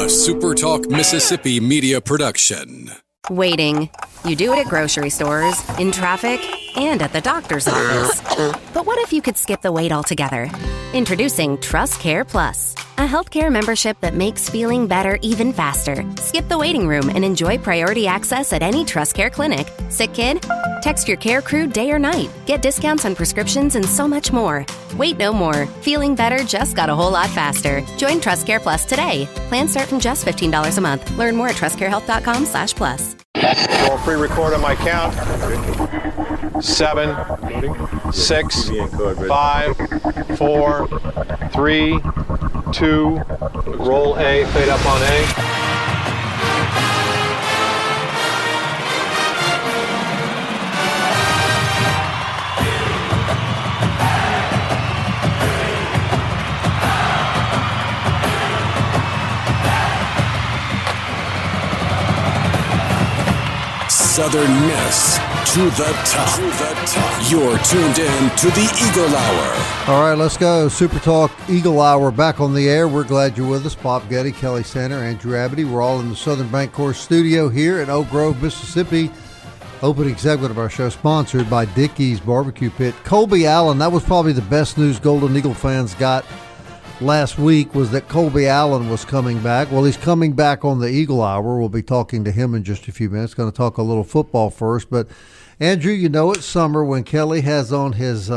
SuperTalk Mississippi media production. Waiting. You do it at grocery stores, in traffic, and at the doctor's office. But what if you could skip the wait altogether? Introducing Trust Care Plus, a healthcare membership that makes feeling better even faster. Skip the waiting room and enjoy priority access at any Trust Care clinic. Sick kid? Text your care crew day or night. Get discounts on prescriptions and so much more. Wait no more. Feeling better just got a whole lot faster. Join Trust Care Plus today. Plans start from just $15 a month. Learn more at trustcarehealth.com/plus. We'll pre-record on my count. 7, 6, 5, 4, 3, 2. Roll A, fade up on A. Southern Miss to the top. You're tuned in to the Eagle Hour. All right, let's go. SuperTalk Eagle Hour back on the air. We're glad you're with us. Bob Getty, Kelly Sander, Andrew Abity. We're all in the Southern Bancorp studio here in Oak Grove, Mississippi. Opening segment of our show sponsored by Dickey's Barbecue Pit. Colby Allen, that was probably the best news Golden Eagle fans got last week, was that Colby Allen was coming back. Well, he's coming back on the Eagle Hour. We'll be talking to him in just a few minutes. Going to talk a little football first. But, Andrew, you know it's summer when Kelly has on his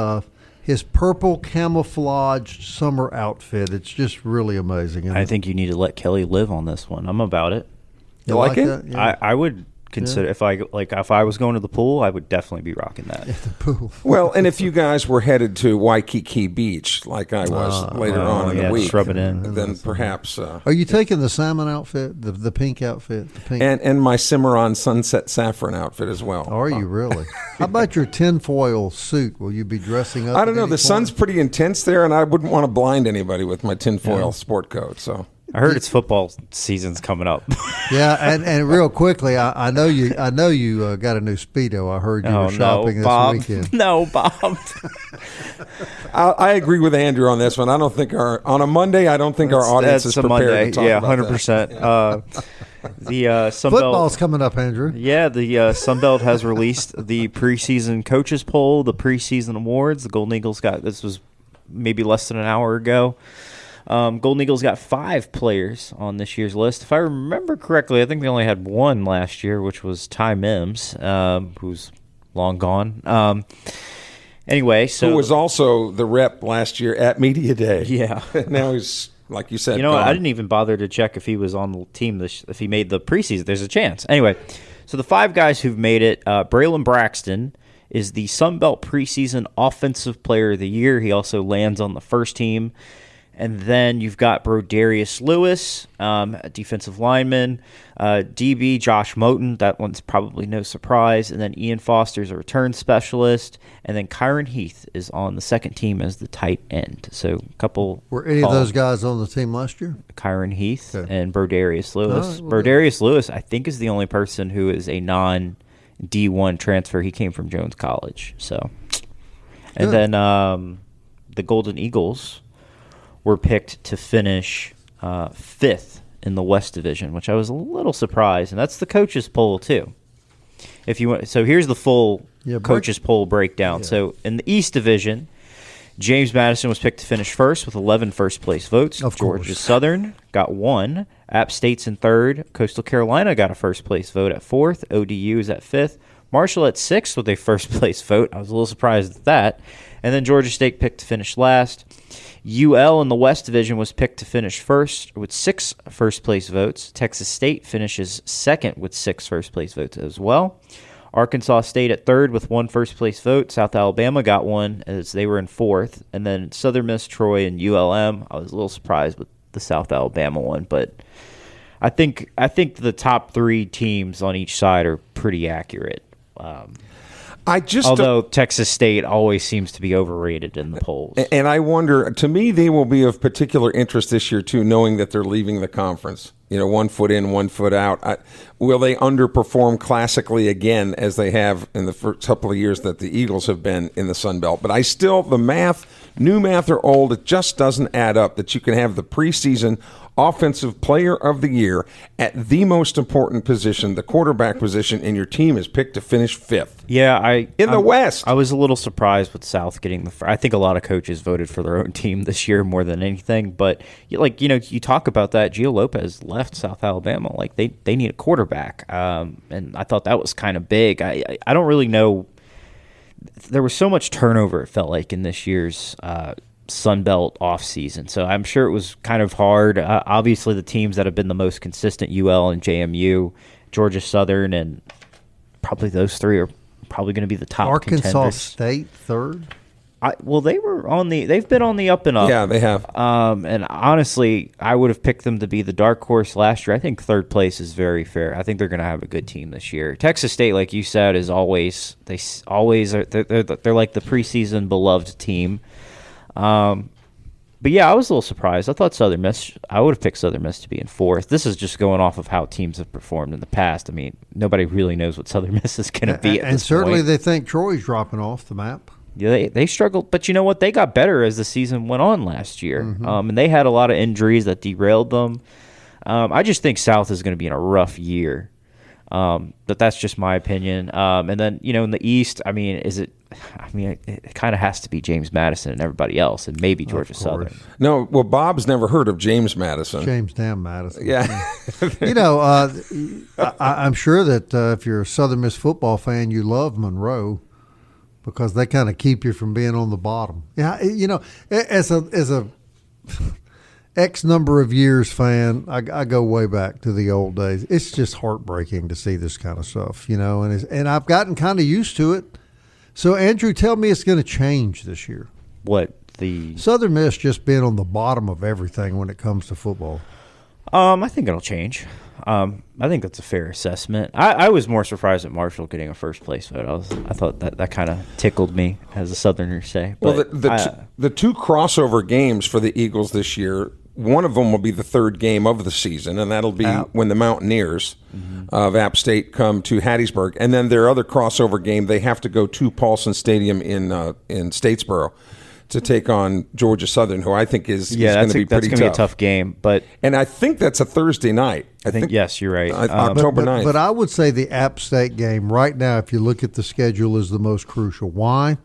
purple camouflaged summer outfit. It's just really amazing. I think you need to let Kelly live on this one. I'm about it. You like it? Yeah. I would consider if I was going to the pool, I would definitely be rocking that. At the pool. Well, and if you guys were headed to Waikiki Beach like I was later on in the week, rub it in. Then perhaps. Are you taking the salmon outfit, the pink outfit, the pink, and my Cimarron Sunset Saffron outfit as well? Are you really? How about your tinfoil suit? Will you be dressing up? I don't know. The sun's pretty intense there, and I wouldn't want to blind anybody with my tinfoil sport coat. So. I heard it's football season's coming up. Yeah, and real quickly, I know you got a new Speedo. I heard you were shopping this weekend. No, Bob. I agree with Andrew on this one. I don't think on a Monday, I don't think our audience is prepared to talk about 100%. The Sun Football's Belt, coming up, Andrew. Yeah, the Sun Belt has released the preseason coaches poll, the preseason awards. The Golden Eagles this was maybe less than an hour ago. Golden Eagles got 5 players on this year's list. If I remember correctly, I think they only had one last year, which was Ty Mims, who's long gone. Anyway, who was also the rep last year at Media Day. Yeah. Now he's, like you said, I didn't even bother to check if he was on the team, if he made the preseason. There's a chance. Anyway, so the 5 guys who've made it, Braylon Braxton is the Sun Belt preseason Offensive Player of the Year. He also lands on the first team. And then you've got Brodarius Lewis, a defensive lineman, DB Josh Moten. That one's probably no surprise. And then Ian Foster's a return specialist. And then Kyron Heath is on the second team as the tight end. So a couple. Were any of those guys on the team last year? Kyron Heath and Brodarius Lewis. Brodarius Lewis, I think, is the only person who is a non-D1 transfer. He came from Jones College. So, and then the Golden Eagles were picked to finish 5th in the West Division, which I was a little surprised, and that's the coaches poll too. If you want, so here's the full coaches poll breakdown. Yeah. So in the East Division, James Madison was picked to finish first with 11 first-place votes. Georgia Southern got 1. App State's in 3rd. Coastal Carolina got a first-place vote at 4th. ODU is at 5th. Marshall at 6th with a first-place vote. I was a little surprised at that. And then Georgia State picked to finish last. UL in the West Division was picked to finish first with 6 first-place votes. Texas State finishes second with 6 first-place votes as well. Arkansas State at 3rd with 1 first-place vote. South Alabama got 1 as they were in 4th. And then Southern Miss, Troy, and ULM. I was a little surprised with the South Alabama one, but I think the top 3 teams on each side are pretty accurate. Although Texas State always seems to be overrated in the polls. And I wonder, to me, they will be of particular interest this year, too, knowing that they're leaving the conference. 1 foot in, 1 foot out. Will they underperform classically again as they have in the first couple of years that the Eagles have been in the Sun Belt? But the math, new math or old, it just doesn't add up that you can have the preseason Offensive Player of the Year at the most important position, the quarterback position, and your team is picked to finish 5th. Yeah, the West. I was a little surprised with South getting I think a lot of coaches voted for their own team this year more than anything. But you talk about that. Gio Lopez left South Alabama. Like they need a quarterback, and I thought that was kind of big. I don't really know. There was so much turnover, it felt like, in this year's Sun Belt offseason. So I'm sure it was kind of hard. Obviously, the teams that have been the most consistent, UL and JMU, Georgia Southern, and probably those three are probably going to be the top Arkansas contenders. State third. They've been on the up and up. Yeah, they have. And honestly, I would have picked them to be the dark horse last year. I think third place is very fair. I think they're going to have a good team this year. Texas State, like you said, is always they're like the preseason beloved team. But yeah, I was a little surprised. I thought Southern Miss. I would have picked Southern Miss to be in 4th. This is just going off of how teams have performed in the past. I mean, nobody really knows what Southern Miss is going to be. And certainly they think Troy's dropping off the map. Yeah, they struggled, but you know what? They got better as the season went on last year, and they had a lot of injuries that derailed them. I just think South is going to be in a rough year, but that's just my opinion. And then in the East, I mean, it kind of has to be James Madison and everybody else, and maybe Georgia Southern. No, well, Bob's never heard of James Madison. James damn Madison. Yeah. I'm sure that if you're a Southern Miss football fan, you love Monroe, because they kind of keep you from being on the bottom. Yeah, as a X number of years fan, I go way back to the old days. It's just heartbreaking to see this kind of stuff, and I've gotten kind of used to it. So, Andrew, tell me it's going to change this year. What, the Southern Miss just being on the bottom of everything when it comes to football? I think it'll change. I think that's a fair assessment. I was more surprised at Marshall getting a first place vote. I thought that kind of tickled me, as the Southerners say. But well, the two crossover games for the Eagles this year, one of them will be the third game of the season, and that'll be when the Mountaineers of App State come to Hattiesburg. And then their other crossover game, they have to go to Paulson Stadium in Statesboro to take on Georgia Southern, who I think is going to be pretty tough. That's going to be a tough game. And I think that's a Thursday night. I think yes, you're right. October 9th. But I would say the App State game right now, if you look at the schedule, is the most crucial. Why?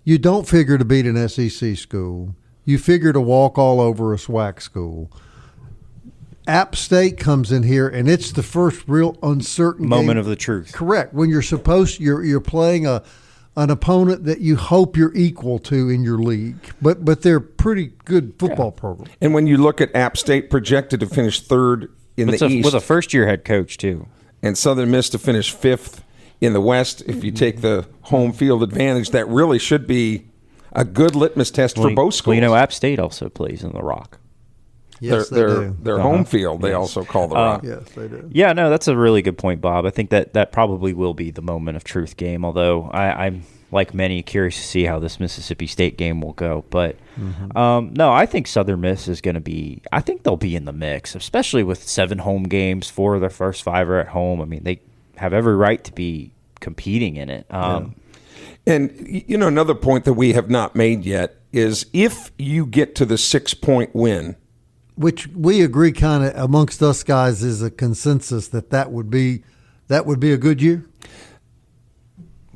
You don't figure to beat an SEC school. You figure to walk all over a SWAC school. App State comes in here, and it's the first real uncertain moment game. Of the truth. Correct. When you're playing an opponent that you hope you're equal to in your league, but they're pretty good football program. And when you look at App State projected to finish third in the East, with a first-year head coach too, and Southern Miss to finish 5th in the West, if you take the home field advantage, that really should be a good litmus test for both schools. Well, App State also plays in the Rock. Yes, they do. Their home field, they also call the Rock. Yes, they do. Yeah, no, that's a really good point, Bob. I think that probably will be the moment of truth game, although I'm, like many, curious to see how this Mississippi State game will go. But, no, I think Southern Miss is going to be – I think they'll be in the mix, especially with 7 home games. 4 of their first 5 are at home. I mean, they have every right to be competing in it. And, another point that we have not made yet is if you get to the 6-point win – which we agree kind of amongst us guys is a consensus that would be a good year.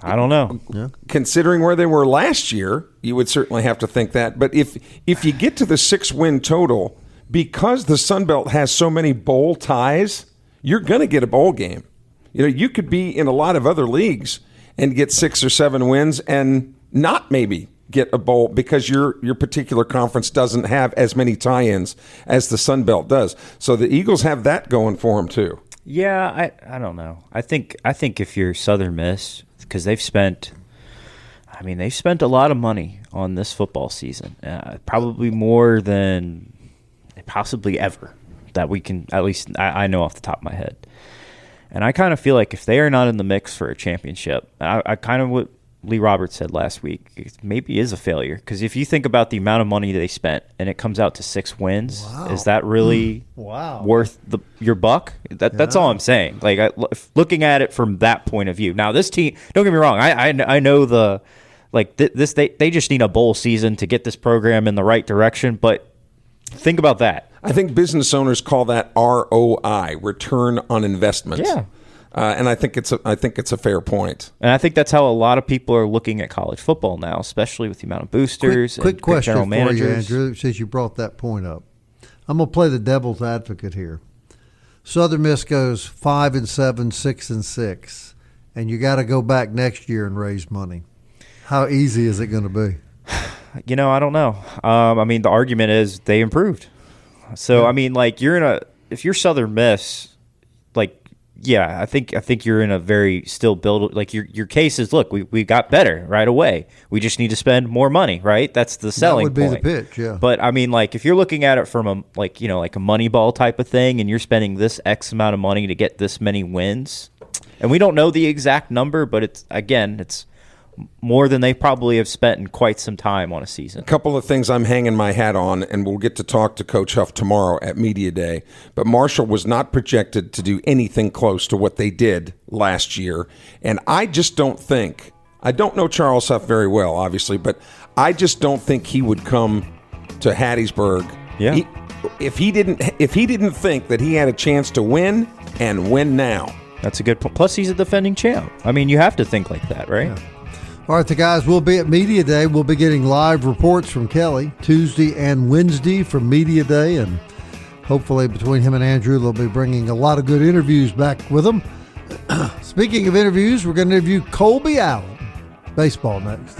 I don't know. Yeah. Considering where they were last year, you would certainly have to think that. But if you get to the 6-win total, because the Sun Belt has so many bowl ties, you're going to get a bowl game. You could be in a lot of other leagues and get 6 or 7 wins and not maybe get a bowl because your particular conference doesn't have as many tie-ins as the Sun Belt does. So the Eagles have that going for them too. Yeah, I don't know. I think if you're Southern Miss, because they've spent a lot of money on this football season, probably more than possibly ever that we can, at least I know off the top of my head. And I kind of feel like if they are not in the mix for a championship, I kind of what Lee Roberts said last week, it maybe is a failure. Because if you think about the amount of money they spent and it comes out to 6 wins, is that really worth your buck? That's all I'm saying. Like looking at it from that point of view. Now this team, don't get me wrong, I know they just need a bowl season to get this program in the right direction. But think about that. I think business owners call that ROI, return on investment. Yeah. And I think it's a fair point. And I think that's how a lot of people are looking at college football now, especially with the amount of boosters Quick and question general for managers. you, Andrew, since you brought that point up. I'm going to play the devil's advocate here. Southern Miss goes 5-7, 6-6, and you got to go back next year and raise money. How easy is it going to be? I don't know. I mean, the argument is they improved. So, I mean, like if you're Southern Miss, like, yeah, I think you're in a very still build. Like your case is, look, we got better right away. We just need to spend more money, right? That's the selling point. That would be the pitch, yeah. But I mean, like if you're looking at it from a like a Moneyball type of thing, and you're spending this X amount of money to get this many wins, and we don't know the exact number, but it's more than they probably have spent in quite some time on a season. A couple of things I'm hanging my hat on, and we'll get to talk to Coach Huff tomorrow at Media Day. But Marshall was not projected to do anything close to what they did last year. And I just don't think – I don't know Charles Huff very well, obviously, but I just don't think he would come to Hattiesburg if he didn't think that he had a chance to win and win now. That's a good point. Plus, he's a defending champ. I mean, you have to think like that, right? Yeah. All right, the guys will be at Media Day. We'll be getting live reports from Kelly Tuesday and Wednesday from Media Day, and hopefully between him and Andrew, they'll be bringing a lot of good interviews back with them. Speaking of interviews, we're going to interview Colby Allen. Baseball next.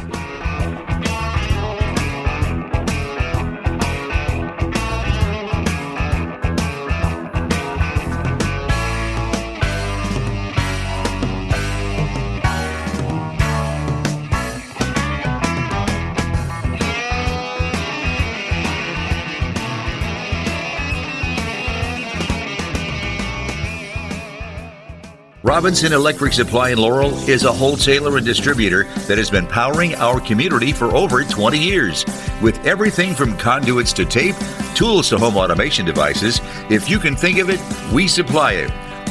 Robinson Electric Supply in Laurel is a wholesaler and distributor that has been powering our community for over 20 years. With everything from conduits to tape, tools to home automation devices, if you can think of it, we supply it.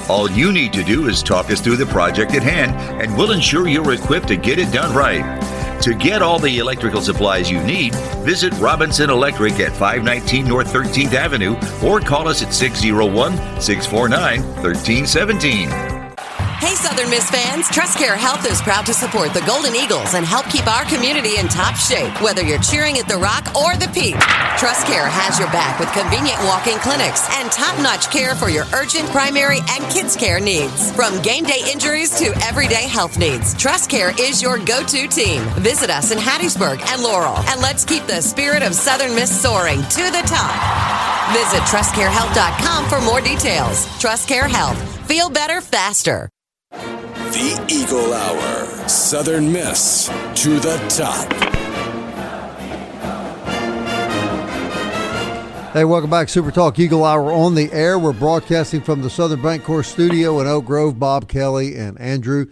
All you need to do is talk us through the project at hand, and we'll ensure you're equipped to get it done right. To get all the electrical supplies you need, visit Robinson Electric at 519 North 13th Avenue or call us at 601-649-1317. Hey, Southern Miss fans, TrustCare Health is proud to support the Golden Eagles and help keep our community in top shape, whether you're cheering at the Rock or the Peak. TrustCare has your back with convenient walk-in clinics and top-notch care for your urgent, primary, and kids' care needs. From game day injuries to everyday health needs, TrustCare is your go-to team. Visit us in Hattiesburg and Laurel, and let's keep the spirit of Southern Miss soaring to the top. Visit TrustCareHealth.com for more details. TrustCare Health. Feel better faster. The Eagle Hour. Southern Miss to the top. Hey, welcome back. SuperTalk Eagle Hour on the air. We're broadcasting from the Southern Bancorp studio in Oak Grove. Bob, Kelly, and Andrew.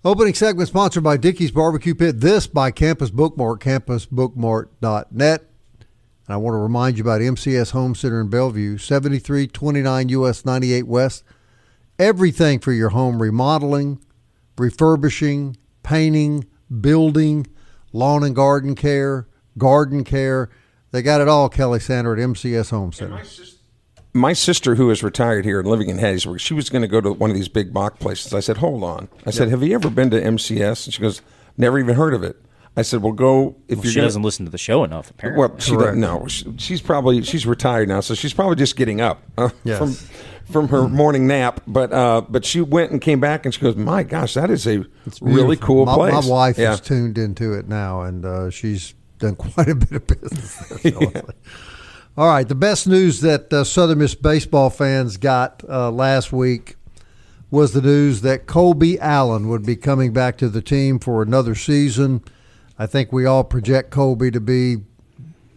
Opening segment sponsored by Dickey's Barbecue Pit. This by Campus Bookmart, campusbookmart.net. And I want to remind you about MCS Home Center in Bellevue, 7329 US 98 West. Everything for your home remodeling, refurbishing, painting, building, lawn and garden care. They got it all, Kelly Sander, at MCS Home Center. My sister, who is retired here and living in Hattiesburg, she was going to go to one of these big box places. I said, hold on. I said, have you ever been to MCS? And she goes, never even heard of it. I said, well, go if you're she doesn't listen to the show enough, apparently. Well, she doesn't, no. She's retired now, so she's probably just getting up from her morning nap. But she went and came back, and she goes, my gosh, that is a really cool place. My wife is tuned into it now, and she's done quite a bit of business there. All right, the best news that Southern Miss baseball fans got last week was the news that Colby Allen would be coming back to the team for another season. I think we all project Colby to be,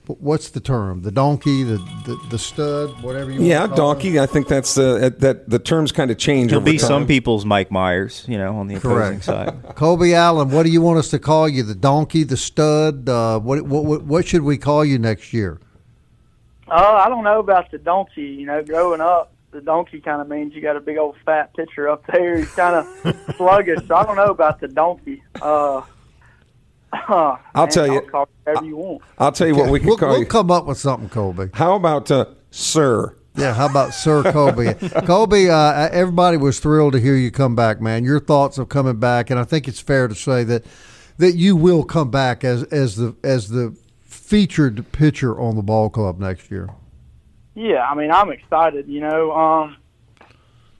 what's the term? The donkey, the stud, whatever you want to call donkey. him. I think that's the terms kind of change He'll over be time. some people's Mike Myers, on the opposing side. Colby Allen, what do you want us to call you? The donkey, the stud? What should we call you next year? I don't know about the donkey. Growing up, the donkey kind of means you got a big old fat pitcher up there. He's kind of sluggish. So I don't know about the donkey. I'll tell you. Call it whatever you want. I'll tell you what we can call you. We'll come up with something, Colby. How about Sir. Yeah, how about Sir Colby? Colby, everybody was thrilled to hear you come back, man. Your thoughts of coming back, and I think it's fair to say that you will come back as the featured pitcher on the ball club next year. Yeah, I mean, I'm excited. You know,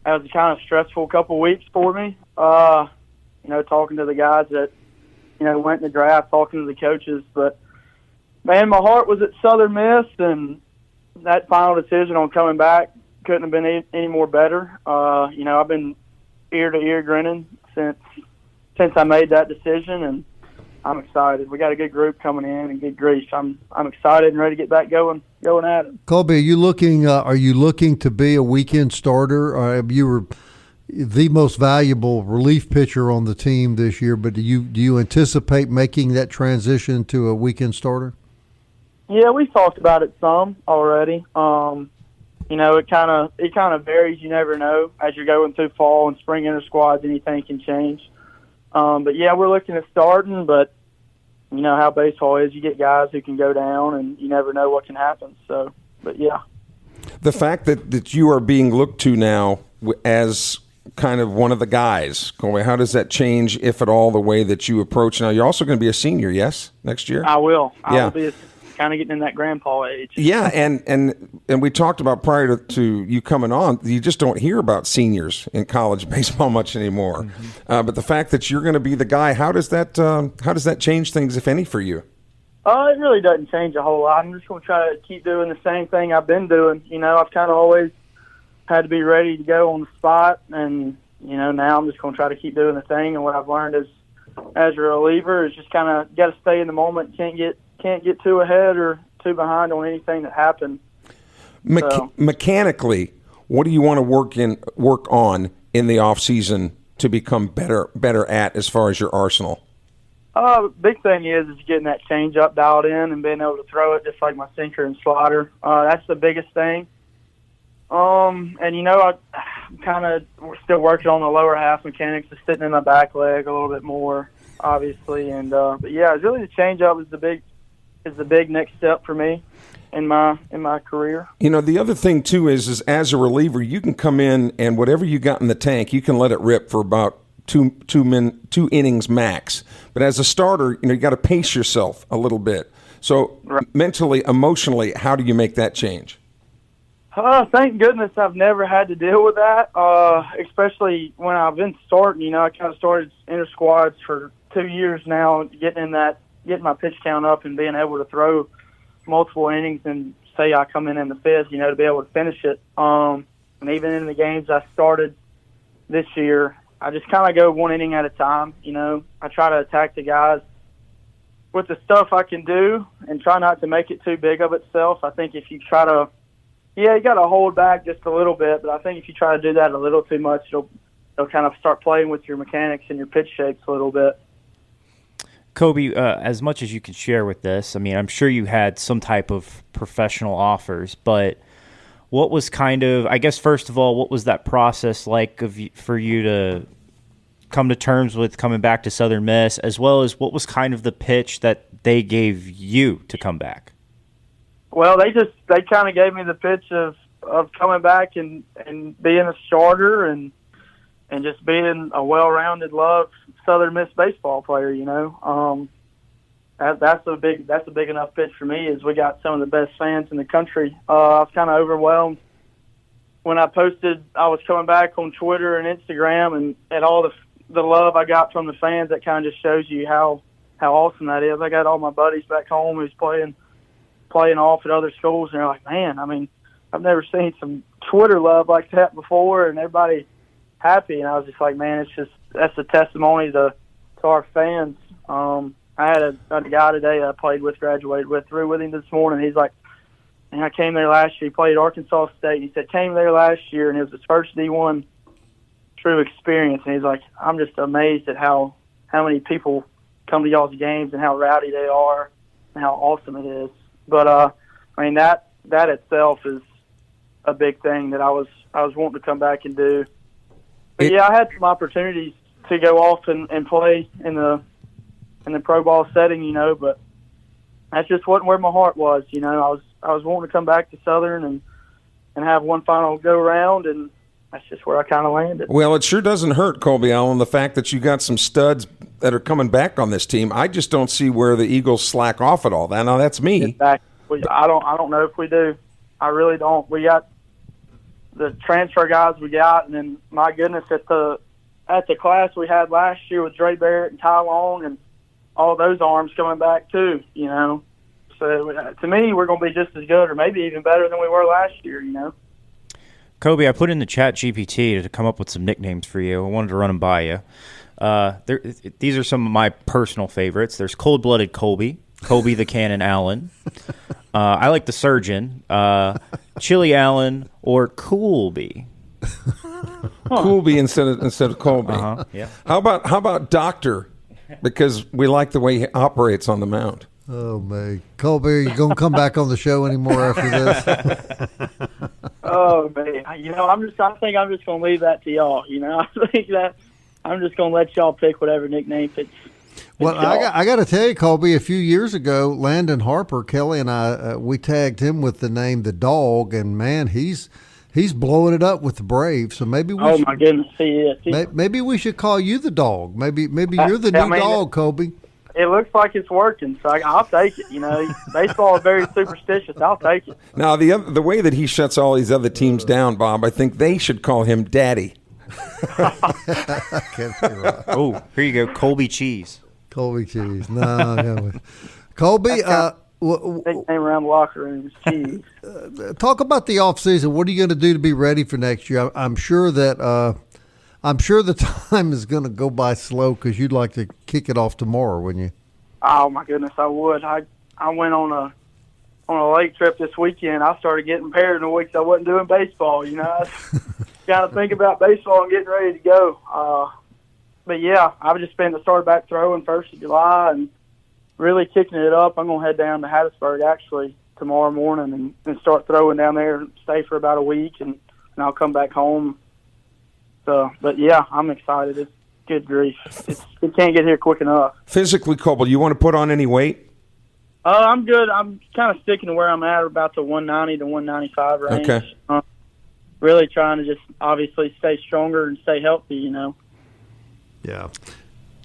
that was a kind of stressful couple weeks for me. You know, talking to the guys that went in the draft, talking to the coaches, but man, my heart was at Southern Miss, and that final decision on coming back couldn't have been any more better. You know, I've been ear to ear grinning since I made that decision, and I'm excited. We got a good group coming in and good grief. I'm excited and ready to get back going at it. Colby, are you looking to be a weekend starter? You were the most valuable relief pitcher on the team this year, but do you anticipate making that transition to a weekend starter? Yeah, we've talked about it some already. You know, it kind of varies. You never know as you're going through fall and spring inter squads. Anything can change. But yeah, we're looking at starting. But you know how baseball is. You get guys who can go down, and you never know what can happen. So, but yeah, the fact that you are being looked to now as kind of one of the guys, Colby, how does that change, if at all, the way that you approach? Now, you're also going to be a senior, yes, next year? I will. I will be kind of getting in that grandpa age. Yeah, and we talked about prior to you coming on, you just don't hear about seniors in college baseball much anymore. Mm-hmm. But the fact that you're going to be the guy, how does that change things, if any, for you? It really doesn't change a whole lot. I'm just going to try to keep doing the same thing I've been doing. You know, I've kind of always had to be ready to go on the spot, and you know, now I'm just going to try to keep doing the thing. And what I've learned as a reliever is just kind of got to stay in the moment. Can't get too ahead or too behind on anything that happens. Mechanically, what do you want to work on in the off season to become better at as far as your arsenal? Big thing is getting that changeup dialed in and being able to throw it just like my sinker and slider. That's the biggest thing. And you know, we're still working on the lower half mechanics, of sitting in my back leg a little bit more, obviously. And but yeah, it's really the changeup is the big next step for me in my career. You know, the other thing too is as a reliever, you can come in and whatever you got in the tank, you can let it rip for about two innings max. But as a starter, you know, you got to pace yourself a little bit. So mentally, emotionally, how do you make that change? Thank goodness I've never had to deal with that, especially when I've been starting. You know, I kind of started inter squads for 2 years now, getting my pitch count up and being able to throw multiple innings and say I come in the fifth, you know, to be able to finish it. And even in the games I started this year, I just kind of go one inning at a time. You know, I try to attack the guys with the stuff I can do and try not to make it too big of itself. I think if you try to, you got to hold back just a little bit, but I think if you try to do that a little too much, it'll kind of start playing with your mechanics and your pitch shapes a little bit. Colby, as much as you can share with this, I mean, I'm sure you had some type of professional offers, but what was I guess, first of all, what was that process like for you to come to terms with coming back to Southern Miss, as well as what was kind of the pitch that they gave you to come back? Well, they kind of gave me the pitch of coming back and being a starter and just being a well-rounded, loved Southern Miss baseball player. You know, that's a big enough pitch for me. Is we got some of the best fans in the country. I was kind of overwhelmed when I posted I was coming back on Twitter and Instagram, and all the love I got from the fans. That kind of just shows you how awesome that is. I got all my buddies back home who's playing off at other schools, and they're like, man, I mean, I've never seen some Twitter love like that before, and everybody happy. And I was just like, man, that's a testimony to our fans. I had a guy today that I graduated with, through with him this morning. He's like, man, I came there last year. He played Arkansas State. He said, came there last year, and it was his first D1 true experience. And he's like, I'm just amazed at how many people come to y'all's games and how rowdy they are and how awesome it is. But I mean, that itself is a big thing that I was wanting to come back and do. But yeah, I had some opportunities to go off and play in the pro ball setting, you know, but that just wasn't where my heart was. You know, I was wanting to come back to Southern and have one final go round, and that's just where I kind of landed. Well, it sure doesn't hurt, Colby Allen, the fact that you got some studs that are coming back on this team. I just don't see where the Eagles slack off at all. Now that's me. I don't know if we do. I really don't. We got the transfer guys we got, and then my goodness, at the class we had last year with Dre Barrett and Ty Long and all those arms coming back too. So to me, we're going to be just as good, or maybe even better than we were last year. Kobe, I put in the chat GPT to come up with some nicknames for you. I wanted to run them by you. These are some of my personal favorites. There's Cold-Blooded Colby the Cannon Allen. I like the Surgeon, Chili Allen, or Coolby. Coolby instead of Colby. Yeah. How about Doctor? Because we like the way he operates on the mound. Oh, man. Colby, are you going to come back on the show anymore after this? Oh, man. I think I'm just going to leave that to y'all. I think that I'm just going to let y'all pick whatever nickname fits. Well, I got to tell you, Colby, a few years ago, Landon Harper, Kelly and I, we tagged him with the name The Dog, and, man, he's blowing it up with the Braves. So maybe we my goodness, he is. Maybe we should call you The Dog. Maybe you're the new dog, Colby. It looks like it's working, so I'll take it. Baseball is very superstitious. I'll take it. Now, the way that he shuts all these other teams down, Bob, I think they should call him Daddy. Oh, here you go, Colby Cheese. Colby Cheese. No. Colby, nickname around the locker room is Cheese. Talk about the off season. What are you going to do to be ready for next year? I'm sure the time is going to go by slow because you'd like to kick it off tomorrow, wouldn't you? Oh my goodness, I would. I went on a lake trip this weekend. I started getting impaired in the weeks I wasn't doing baseball. I got to think about baseball and getting ready to go. But yeah, I've just started back throwing 1st of July and really kicking it up. I'm gonna head down to Hattiesburg actually tomorrow morning and start throwing down there and stay for about a week and I'll come back home. So, but yeah, I'm excited. It's good grief. It can't get here quick enough. Physically, Colby, you want to put on any weight? I'm good. I'm kind of sticking to where I'm at, about the 190 to 195 range. Okay. Really trying to just obviously stay stronger and stay healthy, Yeah.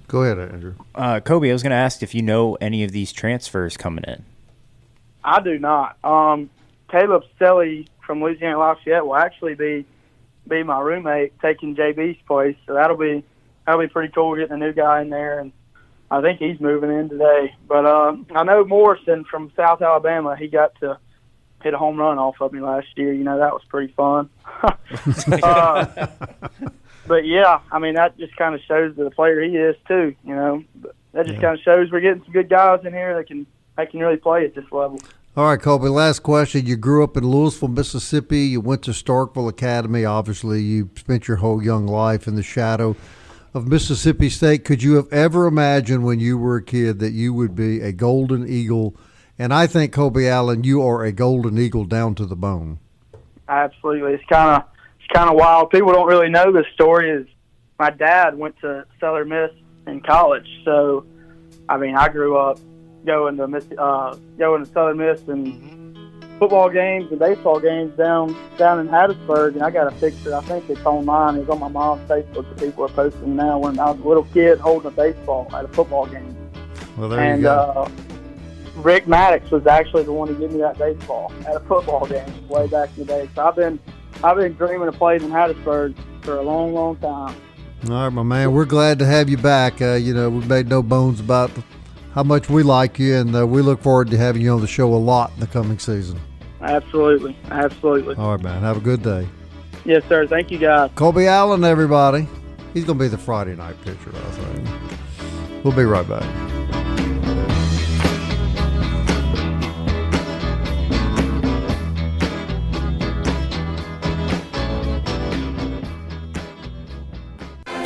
Go ahead, Andrew. Kobe, I was going to ask if you know any of these transfers coming in. I do not. Caleb Stelly from Louisiana Lafayette will actually be my roommate taking JB's place, so that'll be pretty cool getting a new guy in there, and I think he's moving in today. But I know Morrison from South Alabama, he got to hit a home run off of me last year. That was pretty fun. But yeah, that just kind of shows the player he is too. That just kind of shows we're getting some good guys in here that can really play at this level. All right, Colby, last question. You grew up in Louisville, Mississippi. You went to Starkville Academy. Obviously, you spent your whole young life in the shadow of Mississippi State. Could you have ever imagined when you were a kid that you would be a Golden Eagle? And I think, Colby Allen, you are a Golden Eagle down to the bone. Absolutely. It's kind of wild. People don't really know this story. Is my dad went to Southern Miss in college, so I grew up going to Southern Miss and football games and baseball games down in Hattiesburg, and I got a picture. I think it's online. It's on my mom's Facebook that people are posting now. When I was a little kid holding a baseball at a football game. Well, there you go. Rick Maddox was actually the one who gave me that baseball at a football game way back in the day. So I've been dreaming of playing in Hattiesburg for a long, long time. All right, my man. We're glad to have you back. We've made no bones about how much we like you, and we look forward to having you on the show a lot in the coming season. Absolutely. All right, man. Have a good day. Yes, sir. Thank you, guys. Colby Allen, everybody. He's going to be the Friday night pitcher, I think. We'll be right back.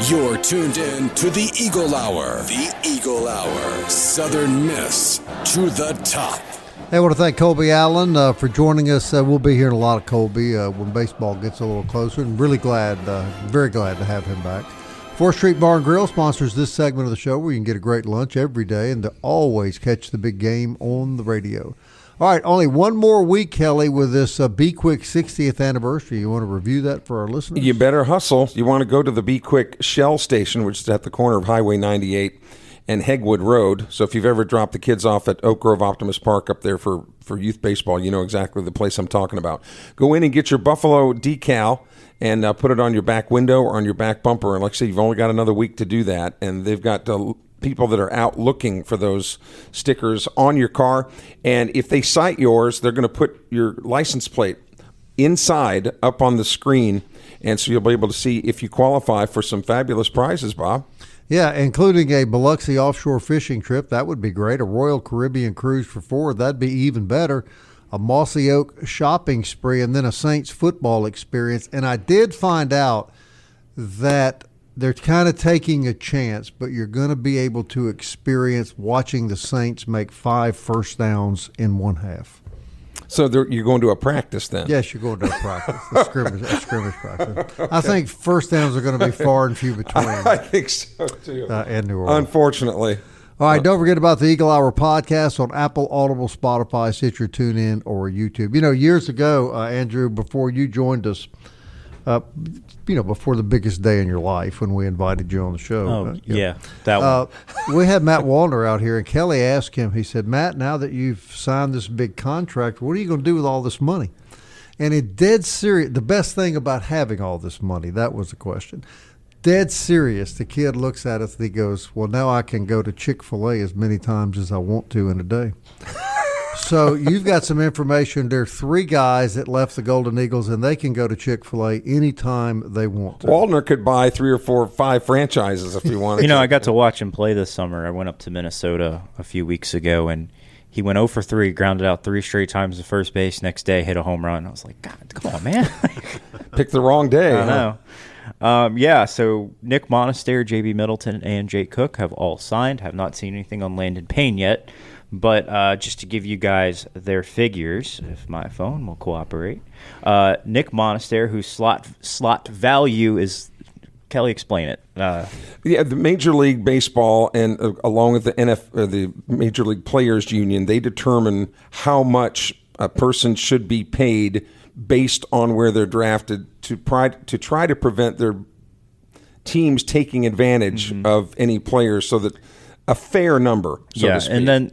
You're tuned in to the Eagle Hour. The Eagle Hour. Southern Miss to the top. Hey, I want to thank Colby Allen for joining us. We'll be hearing a lot of Colby when baseball gets a little closer, and really very glad to have him back. 4th Street Bar and Grill sponsors this segment of the show where you can get a great lunch every day and to always catch the big game on the radio. All right, only one more week, Kelly, with this Be Quick 60th anniversary. You want to review that for our listeners? You better hustle. You want to go to the Be Quick Shell Station, which is at the corner of Highway 98 and Hegwood Road. So if you've ever dropped the kids off at Oak Grove Optimus Park up there for youth baseball, you know exactly the place I'm talking about. Go in and get your Buffalo decal and put it on your back window or on your back bumper. And like I say, you've only got another week to do that. And they've got people that are out looking for those stickers on your car. And if they cite yours, they're going to put your license plate inside up on the screen. And so you'll be able to see if you qualify for some fabulous prizes, Bob. Yeah, including a Biloxi offshore fishing trip. That would be great. A Royal Caribbean cruise for 4. That'd be even better. A Mossy Oak shopping spree, and then a Saints football experience. And I did find out that they're kind of taking a chance, but you're going to be able to experience watching the Saints make 5 first downs in one half. So you're going to a practice then? Yes, you're going to a practice, a scrimmage practice. Okay. I think first downs are going to be far and few between. I think so, too. In New Orleans. Unfortunately. All right, don't forget about the Eagle Hour podcast on Apple, Audible, Spotify, Stitcher, TuneIn, or YouTube. You know, years ago, Andrew, before you joined us, before the biggest day in your life when we invited you on the show. That one. We had Matt Wallner out here, and Kelly asked him, he said, Matt, now that you've signed this big contract, what are you going to do with all this money? And it dead serious, the best thing about having all this money, that was the question. Dead serious, the kid looks at us and he goes, well, now I can go to Chick-fil-A as many times as I want to in a day. So you've got some information. There are 3 guys that left the Golden Eagles, and they can go to Chick-fil-A anytime they want to. Waldner could buy 3 or 4 or 5 franchises if he wanted to. I got to watch him play this summer. I went up to Minnesota a few weeks ago, and he went 0 for 3, grounded out 3 straight times to first base. Next day, hit a home run. I was like, God, come on, man. Picked the wrong day. I know. So Nick Monaster, J.B. Middleton, and Jake Cook have all signed. Have not seen anything on Landon Payne yet. But just to give you guys their figures, if my phone will cooperate, Nick Monaster, whose slot value is, Kelly, explain it. The Major League Baseball and along with the Major League Players Union, they determine how much a person should be paid based on where they're drafted to try to prevent their teams taking advantage of any players, so that a fair number, so to speak. And then,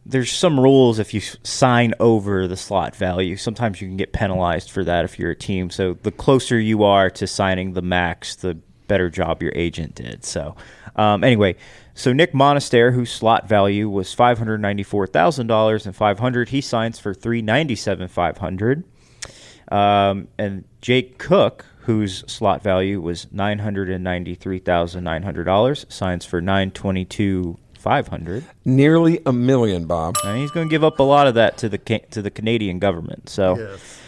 there's some rules if you sign over the slot value. Sometimes you can get penalized for that if you're a team. So the closer you are to signing the max, the better job your agent did. So anyway, so Nick Monaster, whose slot value was $594,000 and $500, he signs for $397,500. And Jake Cook, whose slot value was $993,900, signs for $922,500. Nearly $1 million, Bob. And he's going to give up a lot of that to the Canadian government. So, yes.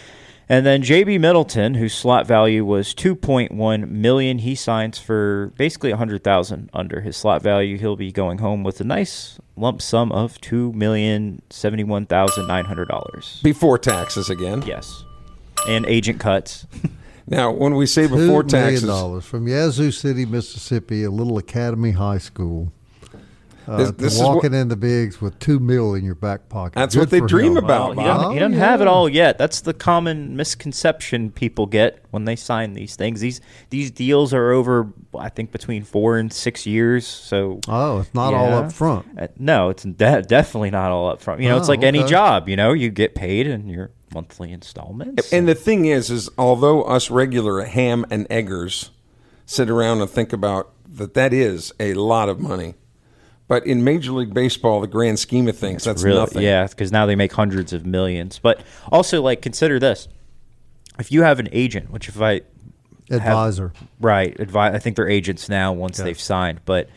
And then J.B. Middleton, whose slot value was $2.1 million, he signs for basically $100,000 under his slot value. He'll be going home with a nice lump sum of $2,071,900 before taxes again. Yes, and agent cuts. Now, when we say before taxes, $2 million from Yazoo City, Mississippi, a little academy high school. This walking in the bigs with $2 million in your back pocket. That's Good what they for dream him. about. Well, he doesn't have it all yet. That's the common misconception people get when they sign these things. These deals are over, I think, between 4 and 6 years. So it's not all up front. No, it's definitely not all up front. It's like any job. You get paid in your monthly installments. And the thing is although us regular ham and eggers sit around and think about that is a lot of money. But in Major League Baseball, the grand scheme of things, that's really, nothing. Yeah, because now they make hundreds of millions. But also, consider this. If you have an agent, which if I Advisor. I think they're agents now once they've signed. But,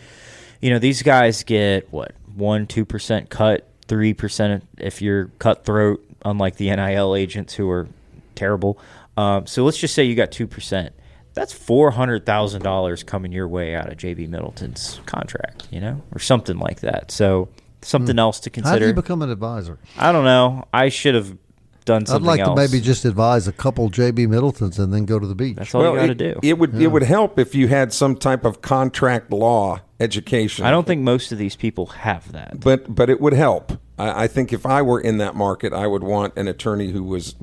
these guys get, 1-2% cut, 3% if you're cutthroat, unlike the NIL agents who are terrible. So let's just say you got 2%. That's $400,000 coming your way out of J.B. Middleton's contract, or something like that. So something else to consider. How do you become an advisor? I don't know. I should have done something else. I'd like to maybe just advise a couple J.B. Middletons and then go to the beach. That's all you got to do. It would help if you had some type of contract law education. I don't think most of these people have that. But it would help. I think if I were in that market, I would want an attorney who was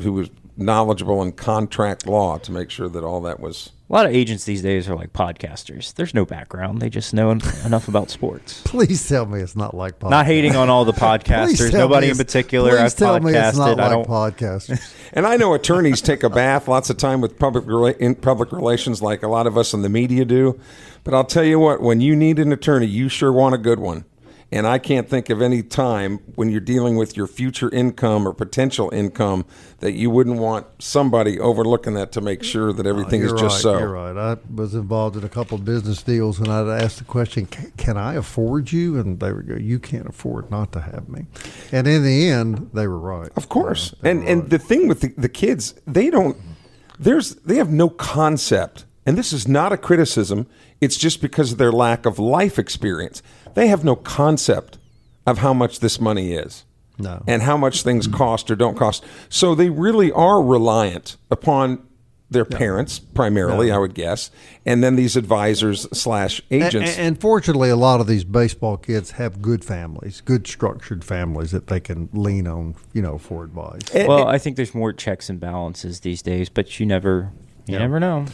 knowledgeable in contract law to make sure that all that was. A lot of agents these days are like podcasters. There's no background. They just know enough about sports. Please tell me it's not like podcasters. Not hating on all the podcasters. Nobody in particular. I've tell me it's not podcasted. like podcasters. And I know attorneys take a bath lots of time with public relations like a lot of us in the media do. But I'll tell you what, when you need an attorney, you sure want a good one. And I can't think of any time when you're dealing with your future income or potential income that you wouldn't want somebody overlooking that to make sure that everything is just so. You're right. I was involved in a couple of business deals, and I'd ask the question, can I afford you? And they would go, you can't afford not to have me. And in the end, they were right. Of course. And the thing with the kids, they have no concept. And this is not a criticism. It's just because of their lack of life experience. They have no concept of how much this money is. No. And how much things cost or don't cost. So they really are reliant upon their parents, primarily, I would guess, and then these advisors / agents. And fortunately, a lot of these baseball kids have good families, good structured families that they can lean on, for advice. Well, I think there's more checks and balances these days, but you never know.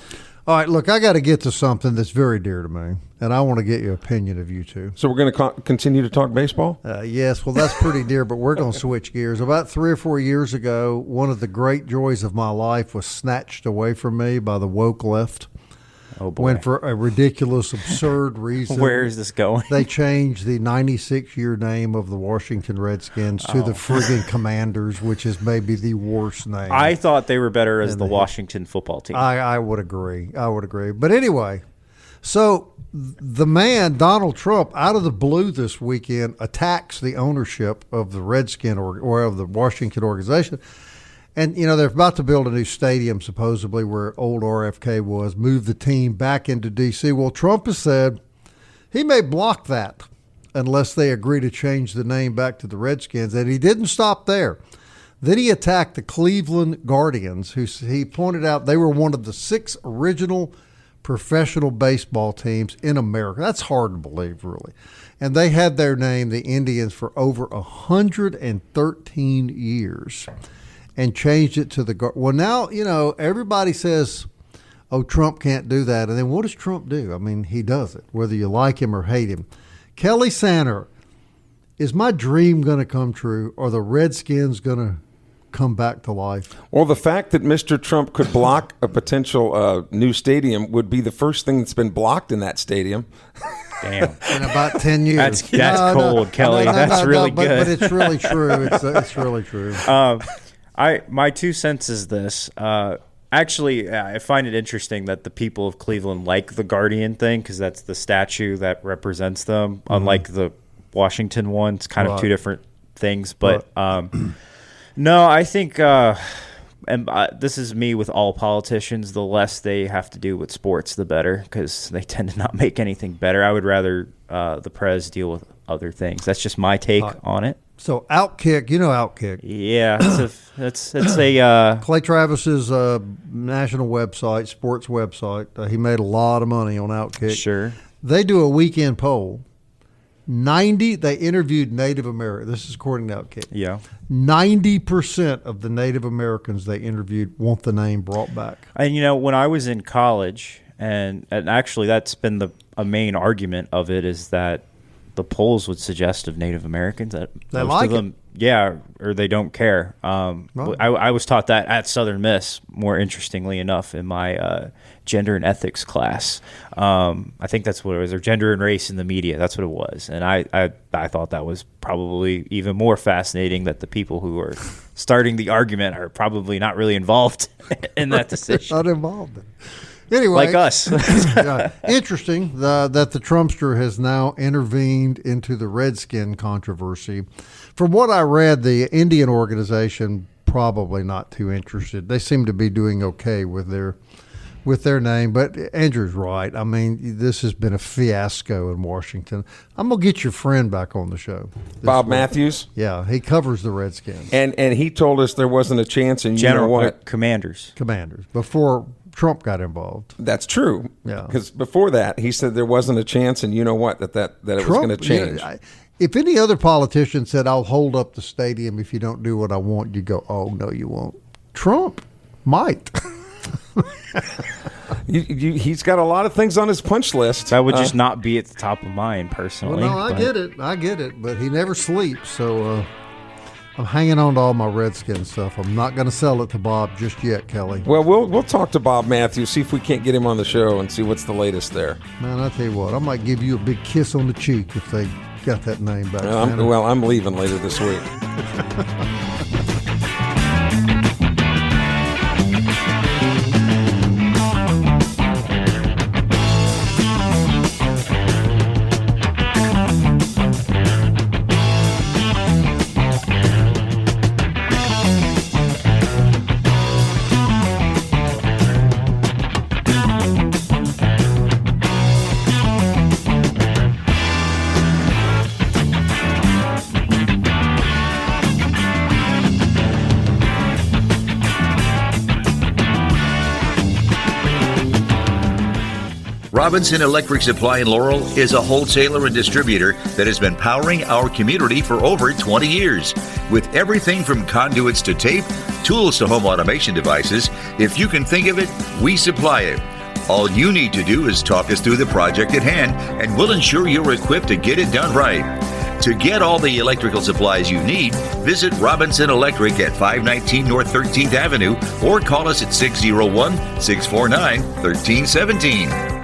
All right, look, I got to get to something that's very dear to me, and I want to get your opinion of you two. So we're going to continue to talk baseball? Yes, well, that's pretty dear, but we're going to switch gears. About 3 or 4 years ago, one of the great joys of my life was snatched away from me by the woke left. Oh, boy. When for a ridiculous, absurd reason. Where is this going? They changed the 96-year name of the Washington Redskins to the friggin' Commanders, which is maybe the worst name. I thought they were better as the Washington football team. I would agree. But anyway, so the man, Donald Trump, out of the blue this weekend, attacks the ownership of the Redskin or of the Washington organization. And, they're about to build a new stadium, supposedly, where old RFK was, move the team back into D.C. Well, Trump has said he may block that unless they agree to change the name back to the Redskins. And he didn't stop there. Then he attacked the Cleveland Guardians, who he pointed out they were one of the 6 original professional baseball teams in America. That's hard to believe, really. And they had their name, the Indians, for over 113 years. And changed it to the – well, now, everybody says, oh, Trump can't do that. And then what does Trump do? I mean, he does it, whether you like him or hate him. Kelly Sander, is my dream going to come true? Are the Redskins going to come back to life? Well, the fact that Mr. Trump could block a potential new stadium would be the first thing that's been blocked in that stadium. Damn. In about 10 years. That's cold, Kelly. That's really good. But it's really true. It's really true. My 2 cents is this. Actually, I find it interesting that the people of Cleveland like the Guardian thing because that's the statue that represents them, unlike the Washington one. It's kind of 2 different things. But no, I think, this is me with all politicians, the less they have to do with sports, the better because they tend to not make anything better. I would rather the prez deal with other things. That's just my take on it. So Outkick, Outkick. Yeah, it's a Clay Travis's national website, sports website. He made a lot of money on Outkick. Sure. They do a weekend poll. They interviewed Native Americans. This is according to Outkick. Yeah. 90% of the Native Americans they interviewed want the name brought back. And when I was in college, and actually that's been a main argument of it is that the polls would suggest of Native Americans that they most like of them, or they don't care. Right. I was taught that at Southern Miss, more interestingly enough, in my gender and ethics class. I think that's what it was, or gender and race in the media. That's what it was. And I thought that was probably even more fascinating that the people who are starting the argument are probably not really involved in that decision. Not involved in. Anyway, like us. Interesting that the Trumpster has now intervened into the Redskin controversy. From what I read, the Indian organization probably not too interested. They seem to be doing okay with their name. But Andrew's right. I mean, this has been a fiasco in Washington. I'm gonna get your friend back on the show, Bob Matthews. Yeah, he covers the Redskins, and he told us there wasn't a chance. And General, you know what? Commanders before Trump got involved. That's true. Yeah. Because before that, he said there wasn't a chance, and you know what? That it was going to change. If any other politician said, I'll hold up the stadium if you don't do what I want, you go, oh, no, you won't. Trump might. He's got a lot of things on his punch list. That would just not be at the top of mine, personally. Well, no, I get it. But he never sleeps, so I'm hanging on to all my Redskin stuff. I'm not going to sell it to Bob just yet, Kelly. Well, we'll talk to Bob Matthews, see if we can't get him on the show and see what's the latest there. Man, I'll tell you what, I might give you a big kiss on the cheek if they got that name back. I'm leaving later this week. Robinson Electric Supply in Laurel is a wholesaler and distributor that has been powering our community for over 20 years. With everything from conduits to tape, tools to home automation devices, if you can think of it, we supply it. All you need to do is talk us through the project at hand, and we'll ensure you're equipped to get it done right. To get all the electrical supplies you need, visit Robinson Electric at 519 North 13th Avenue or call us at 601-649-1317.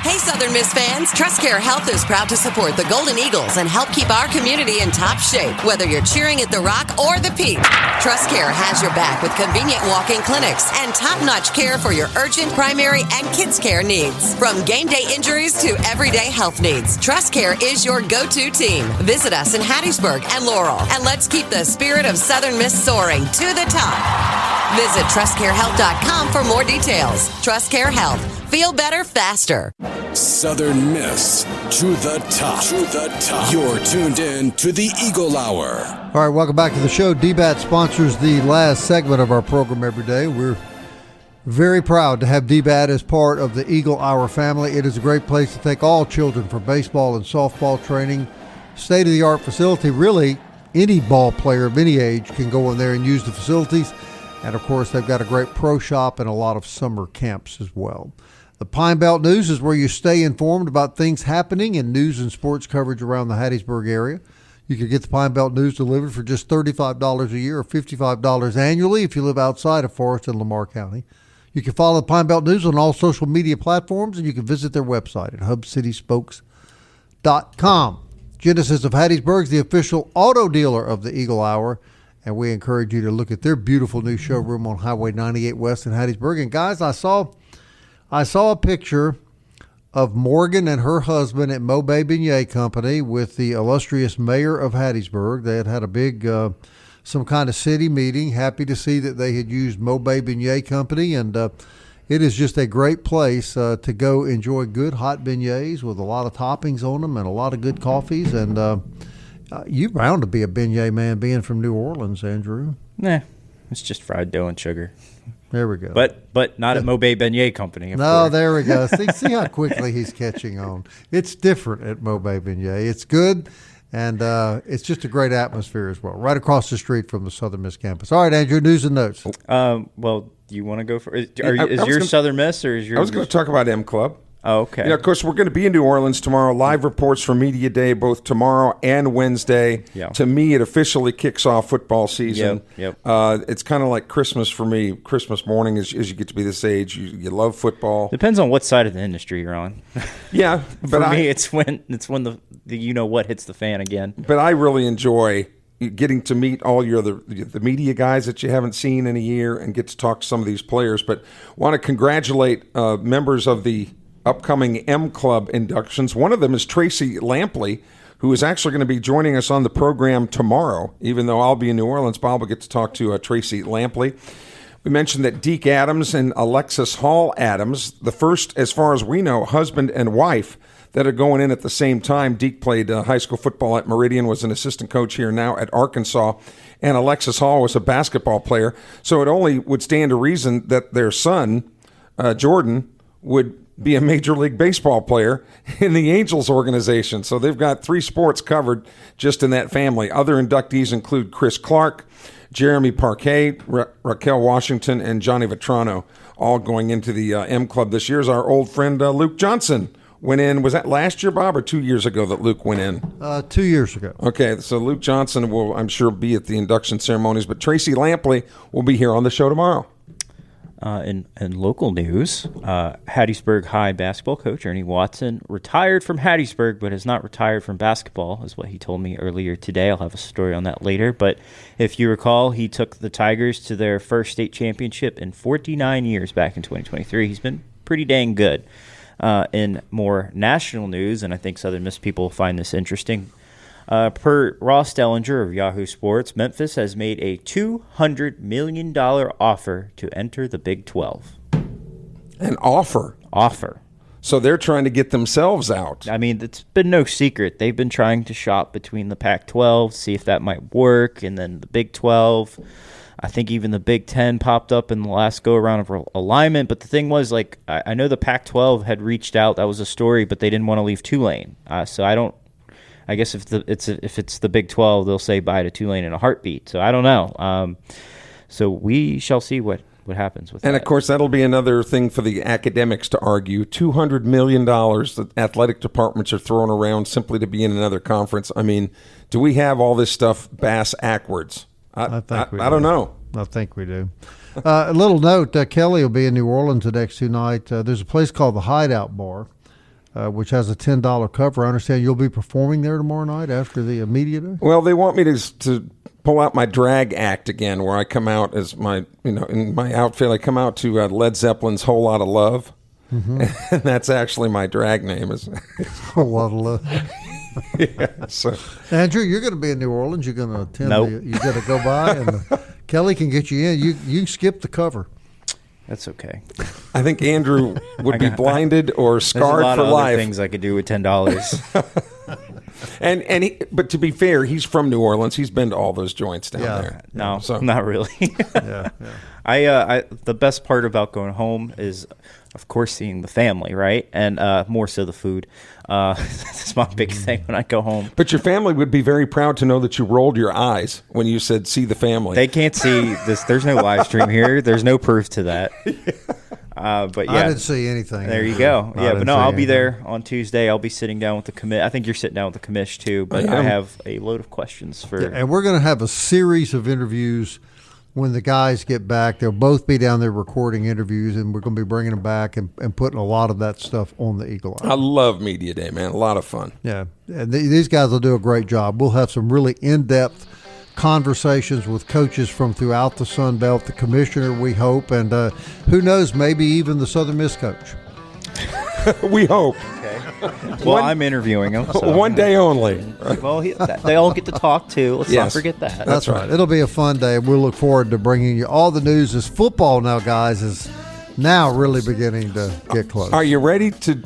Hey, Southern Miss fans, TrustCare Health is proud to support the Golden Eagles and help keep our community in top shape, whether you're cheering at the Rock or the Peak. TrustCare has your back with convenient walk-in clinics and top-notch care for your urgent, primary, and kids' care needs. From game day injuries to everyday health needs, TrustCare is your go-to team. Visit us in Hattiesburg and Laurel, and let's keep the spirit of Southern Miss soaring to the top. Visit TrustCareHealth.com for more details. TrustCare Health. Feel better faster. Southern Miss to the top. To the top. You're tuned in to the Eagle Hour. All right, welcome back to the show. DBAT sponsors the last segment of our program every day. We're very proud to have DBAT as part of the Eagle Hour family. It is a great place to take all children for baseball and softball training. State-of-the-art facility. Really, any ball player of any age can go in there and use the facilities. And, of course, they've got a great pro shop and a lot of summer camps as well. The Pine Belt News is where you stay informed about things happening in news and sports coverage around the Hattiesburg area. You can get the Pine Belt News delivered for just $35 a year or $55 annually if you live outside of Forest and Lamar County. You can follow the Pine Belt News on all social media platforms, and you can visit their website at hubcityspokes.com. Genesis of Hattiesburg is the official auto dealer of the Eagle Hour, and we encourage you to look at their beautiful new showroom on Highway 98 West in Hattiesburg. And, guys, I saw a picture of Morgan and her husband at Mobay Beignet Company with the illustrious mayor of Hattiesburg. They had a big, some kind of city meeting. Happy to see that they had used Mobay Beignet Company, and it is just a great place to go enjoy good hot beignets with a lot of toppings on them and a lot of good coffees. And you're bound to be a beignet man being from New Orleans, Andrew. Nah, it's just fried dough and sugar. There we go. But not at Mobay Beignet Company. Of no, course. There we go. See how quickly he's catching on. It's different at Mobay Beignet. It's good, and it's just a great atmosphere as well. Right across the street from the Southern Miss campus. All right, Andrew, news and notes. Well, do you want to go for it? Is yours Southern Miss or is yours? I was going to talk about M Club. Oh, okay. Of course, we're going to be in New Orleans tomorrow. Live reports from Media Day, both tomorrow and Wednesday. Yeah. To me, it officially kicks off football season. Yep. It's kind of like Christmas for me. Christmas morning, as you get to be this age, you love football. Depends on what side of the industry you're on. Yeah, for me, it's when the you know what hits the fan again. But I really enjoy getting to meet all the media guys that you haven't seen in a year and get to talk to some of these players. But want to congratulate members of the upcoming M Club inductions. One of them is Tracy Lampley, who is actually going to be joining us on the program tomorrow. Even though I'll be in New Orleans, Bob will get to talk to Tracy Lampley. We mentioned that Deke Adams and Alexis Hall Adams, the first, as far as we know, husband and wife that are going in at the same time. Deke played high school football at Meridian, was an assistant coach here now at Arkansas, and Alexis Hall was a basketball player. So it only would stand to reason that their son, Jordan, would be a Major League Baseball player in the Angels organization. So they've got 3 sports covered just in that family. Other inductees include Chris Clark, Jeremy Parquet, Raquel Washington, and Johnny Vetrano, all going into the M Club this year. Is our old friend Luke Johnson went in. Was that last year, Bob, or 2 years ago that Luke went in? 2 years ago. Okay, so Luke Johnson will, I'm sure, be at the induction ceremonies, but Tracy Lampley will be here on the show tomorrow. In local news, Hattiesburg High basketball coach Ernie Watson retired from Hattiesburg, but has not retired from basketball, is what he told me earlier today. I'll have a story on that later. But if you recall, he took the Tigers to their first state championship in 49 years back in 2023. He's been pretty dang good. In more national news, and I think Southern Miss people find this interesting, per Ross Dellinger of Yahoo Sports, Memphis has made a $200 million offer to enter the Big 12. An offer? Offer. So they're trying to get themselves out. I mean, it's been no secret. They've been trying to shop between the Pac-12, see if that might work, and then the Big 12. I think even the Big 10 popped up in the last go-around of alignment. But the thing was, like, I know the Pac-12 had reached out. That was a story, but they didn't want to leave Tulane. So I guess if it's the Big 12, they'll say bye to Tulane in a heartbeat. So I don't know. So we shall see what happens with that. And, of course, that'll be another thing for the academics to argue. $200 million that athletic departments are throwing around simply to be in another conference. I mean, do we have all this stuff bass-ackwards? I don't know. I think we do. A little note, Kelly will be in New Orleans the next 2 nights. There's a place called the Hideout Bar, which has a $10 cover. I understand you'll be performing there tomorrow night after the media day? Well, they want me to pull out my drag act again, where I come out as in my outfit, I come out to Led Zeppelin's Whole Lot of Love. Mm-hmm. And that's actually my drag name. Is Whole Lot of Love. Yeah, so. Andrew, you're going to be in New Orleans. You're going to attend. Nope. You're going to go by, and Kelly can get you in. You can skip the cover. That's okay. I think Andrew would be blinded or scarred There's a lot for of life. other things I could do with $10. But to be fair, he's from New Orleans. He's been to all those joints down there. No, so. not really. Yeah. I the best part about going home is, of course, seeing the family, right? And more so the food. That's my big thing when I go home. But your family would be very proud to know that you rolled your eyes when you said, see the family. They can't see this. There's no live stream here. There's no proof to that. But yeah, I didn't see anything. There you go. Yeah, but no, I'll be there on Tuesday. I'll be sitting down with the commit. I think you're sitting down with the commish too, but I have a load of questions for. Yeah, and we're going to have a series of interviews when the guys get back. They'll both be down there recording interviews, and we're going to be bringing them back and putting a lot of that stuff on the Eagle Eye. I love Media Day, man. A lot of fun. Yeah, and these guys will do a great job. We'll have some really in-depth conversations with coaches from throughout the Sun Belt, the commissioner, we hope, and who knows, maybe even the Southern Miss coach. We hope. Okay. Well, I'm interviewing them. So. One day only. Well, they all get to talk too. Let's not forget that. That's right. It'll be a fun day. We'll look forward to bringing you all the news. As football now, guys, is now really beginning to get close. Are you ready to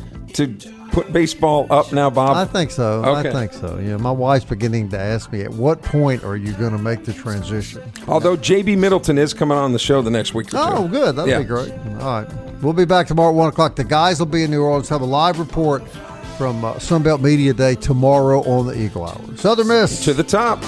put baseball up now, Bob? I think so. Okay. I think so. Yeah, my wife's beginning to ask me, at what point are you going to make the transition? Although J.B. Middleton is coming on the show the next week or two. Oh, good. That'll be great. All right. We'll be back tomorrow at 1 o'clock. The guys will be in New Orleans, have a live report from Sunbelt Media Day tomorrow on the Eagle Hour. Southern Miss. To the top.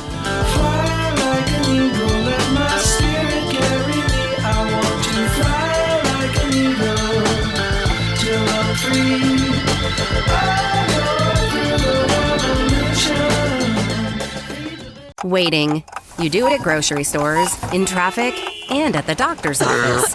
Waiting. You do it at grocery stores, in traffic, and at the doctor's office.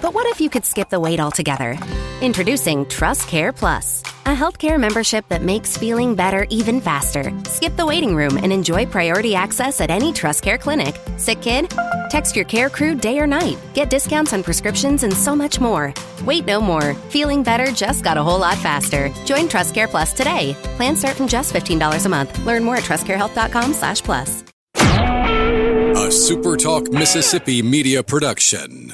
But what if you could skip the wait altogether? Introducing Trust Care Plus, a healthcare membership that makes feeling better even faster. Skip the waiting room and enjoy priority access at any Trust Care clinic. Sick kid? Text your care crew day or night. Get discounts on prescriptions and so much more. Wait no more. Feeling better just got a whole lot faster. Join Trust Care Plus today. Plans start from just $15 a month. Learn more at trustcarehealth.com/plus. A SuperTalk Mississippi media production.